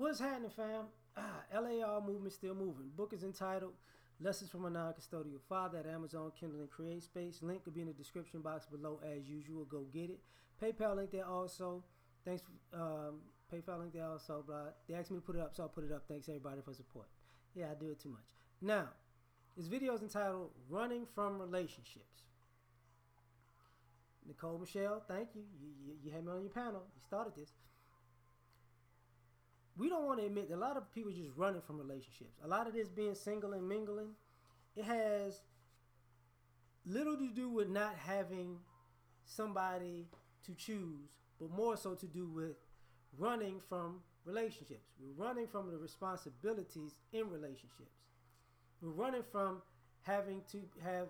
What's happening, fam? L.A.R. movement still moving. Book is entitled Lessons from a Non-Custodial Father at Amazon, Kindle, and Create Space. Link could be in the description box below as usual. Go get it. PayPal link there also. Thanks. PayPal link there also. Blah. They asked me to put it up, so I'll put it up. Thanks everybody for support. Yeah, I do it too much. Now, this video is entitled Running from Relationships. Nicole Michelle, thank you. You had me on your panel. You started this. We don't want to admit that a lot of people just running from relationships. A lot of this being single and mingling, it has little to do with not having somebody to choose, but more so to do with running from relationships. We're running from the responsibilities in relationships. We're running from having to have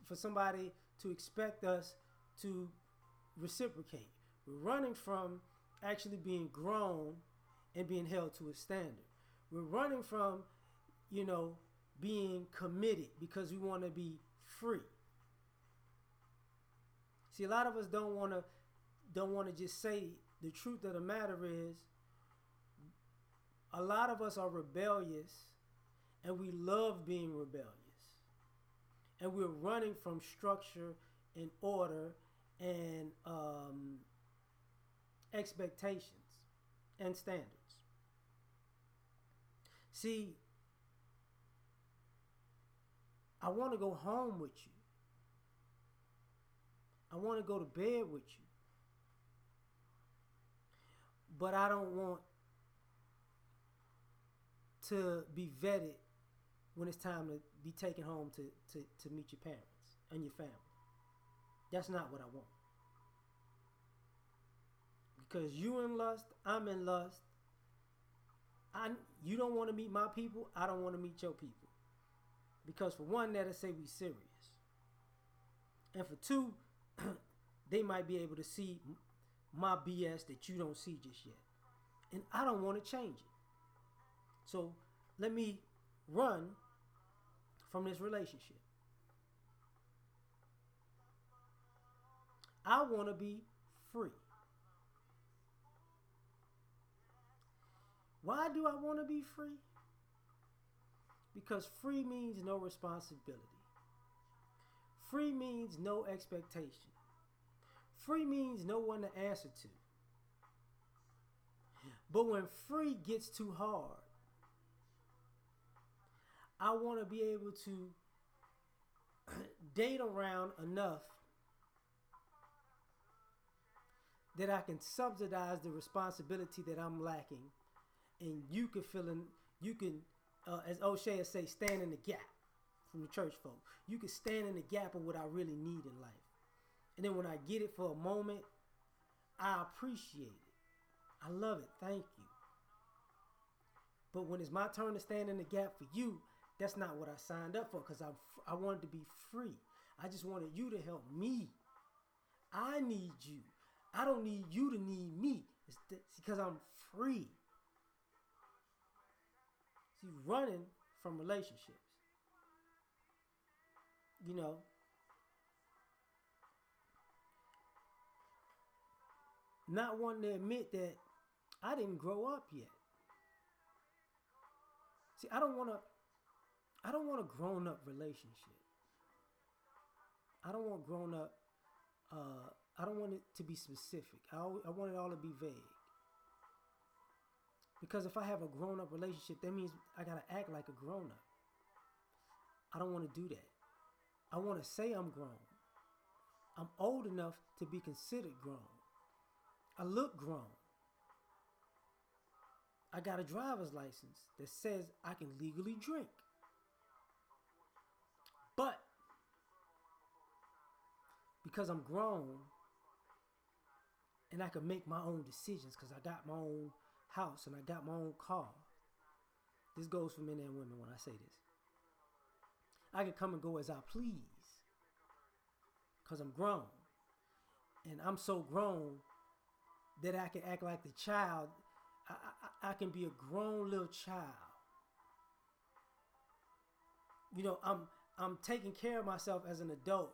for somebody to expect us to reciprocate. We're running from actually being grown and being held to a standard. We're running from, being committed because we want to be free. See, a lot of us don't want to just say the truth of the matter is a lot of us are rebellious and we love being rebellious. And we're running from structure and order and expectations and standards. See, I want to go home with you. I want to go to bed with you. But I don't want to be vetted when it's time to be taken home to meet your parents and your family. That's not what I want. Because you in lust, I'm in lust. You don't want to meet my people, I don't want to meet your people. Because for one, that'll say we serious. And for two, they might be able to see my BS that you don't see just yet. And I don't want to change it. So let me run from this relationship. I want to be free. Why do I want to be free? Because free means no responsibility. Free means no expectation. Free means no one to answer to. But when free gets too hard, I want to be able to date around enough that I can subsidize the responsibility that I'm lacking. And you can as O'Shea say, stand in the gap from the church folk. You can stand in the gap of what I really need in life. And then when I get it for a moment, I appreciate it. I love it. Thank you. But when it's my turn to stand in the gap for you, that's not what I signed up for, because I wanted to be free. I just wanted you to help me. I need you. I don't need you to need me. It's because I'm free. See, running from relationships. Not wanting to admit that I didn't grow up yet. See, I don't want a grown up relationship. I don't want grown up. I don't want it to be specific. I want it all to be vague. Because if I have a grown-up relationship, that means I got to act like a grown-up. I don't want to do that. I want to say I'm grown. I'm old enough to be considered grown. I look grown. I got a driver's license that says I can legally drink. But because I'm grown and I can make my own decisions because I got my own house and I got my own car. This goes for men and women when I say this. I can come and go as I please because I'm grown. And I'm so grown that I can act like the child. I can be a grown little child. I'm taking care of myself as an adult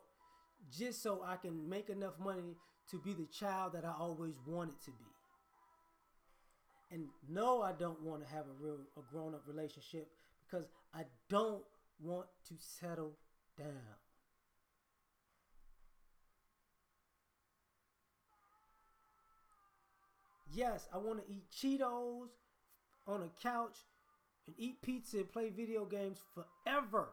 just so I can make enough money to be the child that I always wanted to be. And no, I don't want to have a grown up relationship because I don't want to settle down. Yes, I want to eat Cheetos on a couch and eat pizza and play video games forever.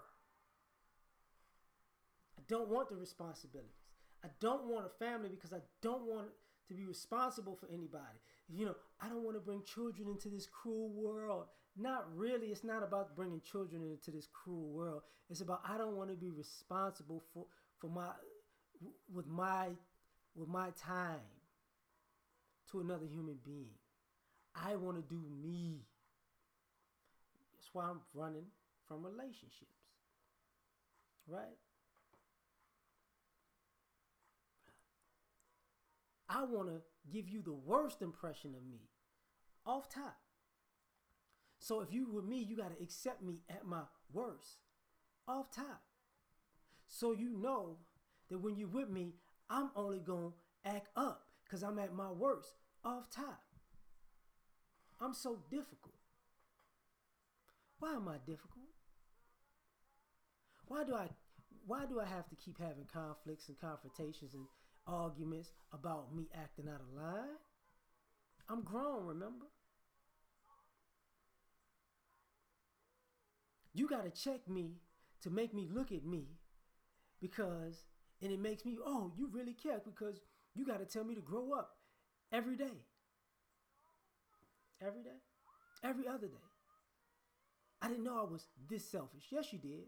I don't want the responsibilities. I don't want a family because I don't want to be responsible for anybody. I don't want to bring children into this cruel world. Not really. It's not about bringing children into this cruel world. It's about I don't want to be responsible for my with my with my time to another human being. I want to do me. That's why I'm running from relationships. Right? I want to give you the worst impression of me off top. So if you with me, you got to accept me at my worst off top. So you know that when you with me, I'm only going to act up because I'm at my worst off top. I'm so difficult. Why am I difficult? Why do I why do I have to keep having conflicts and confrontations and arguments about me acting out of line? I'm grown, remember? You got to check me to make me look at me and it makes me, oh, you really care because you got to tell me to grow up every day. Every day? Every other day. I didn't know I was this selfish. Yes, you did.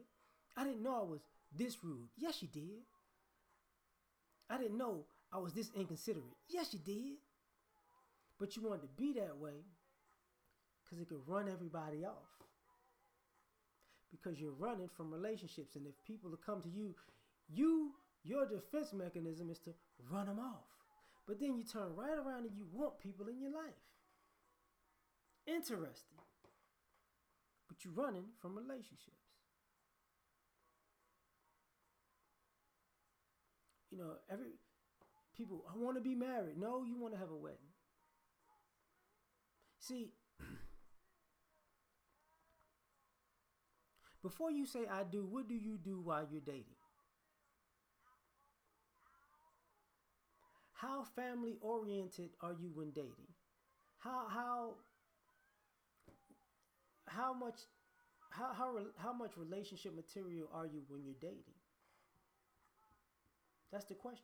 I didn't know I was this rude. Yes, you did. I didn't know I was this inconsiderate. Yes, you did. But you wanted to be that way because it could run everybody off. Because you're running from relationships. And if people come to you, your defense mechanism is to run them off. But then you turn right around and you want people in your life. Interesting. But you're running from relationships. Every people, I want to be married. No, you want to have a wedding. See, before you say I do, what do you do while you're dating? How family oriented are you when dating? How how much how much relationship material are you when you're dating? That's the question.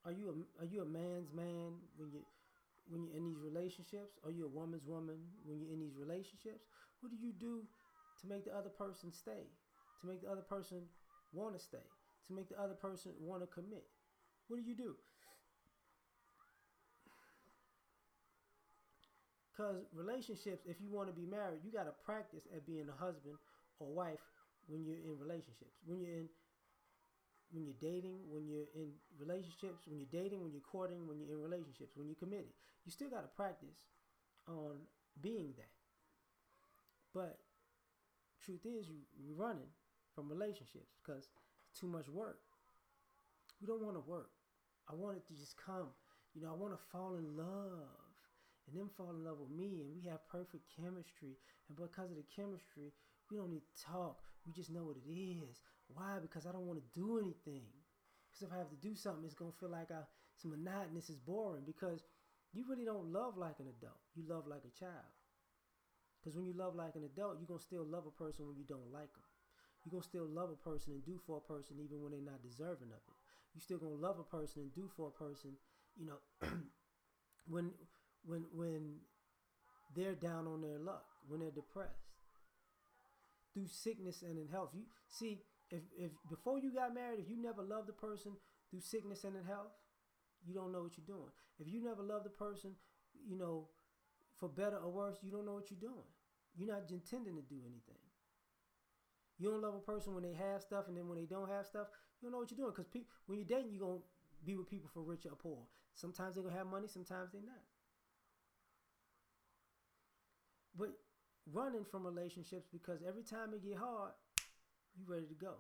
Are you a man's man when you're in these relationships? Are you a woman's woman when you're in these relationships? What do you do to make the other person stay? To make the other person want to stay? To make the other person want to commit? What do you do? Because relationships, if you want to be married, you got to practice at being a husband or wife when you're in relationships. When you're dating, when you're in relationships, when you're dating, when you're courting, when you're in relationships, when you're committed. You still got to practice on being that. But truth is, you're running from relationships because it's too much work. We don't want to work. I want it to just come. I want to fall in love and them fall in love with me and we have perfect chemistry. And because of the chemistry, we don't need to talk. We just know what it is. Why? Because I don't want to do anything. Because if I have to do something, it's going to feel like it's monotonous, it's boring. Because you really don't love like an adult. You love like a child. Because when you love like an adult, you're going to still love a person when you don't like them. You're going to still love a person and do for a person even when they're not deserving of it. You're still going to love a person and do for a person, when they're down on their luck, when they're depressed. Through sickness and in health. You see, if before you got married, if you never loved the person through sickness and in health, you don't know what you're doing. If you never loved the person, for better or worse, you don't know what you're doing. You're not intending to do anything. You don't love a person when they have stuff, and then when they don't have stuff, you don't know what you're doing. Because when you're dating, you're going to be with people for rich or poor. Sometimes they're going to have money, sometimes they're not. But running from relationships because every time it get hard, you ready to go.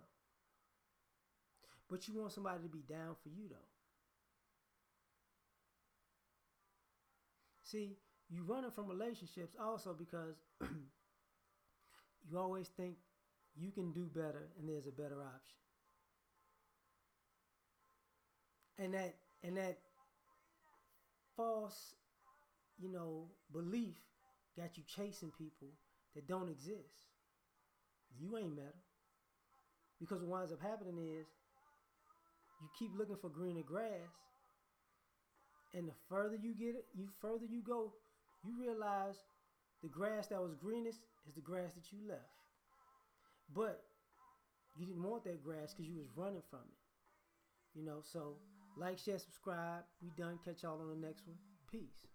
But you want somebody to be down for you though. See, you running from relationships also because you always think you can do better and there's a better option. And that false, belief got you chasing people that don't exist. You ain't met them. Because what winds up happening is you keep looking for greener grass, and the further you get it, further you go, you realize the grass that was greenest is the grass that you left. But you didn't want that grass because you was running from it. So like, share, subscribe. We done. Catch y'all on the next one. Peace.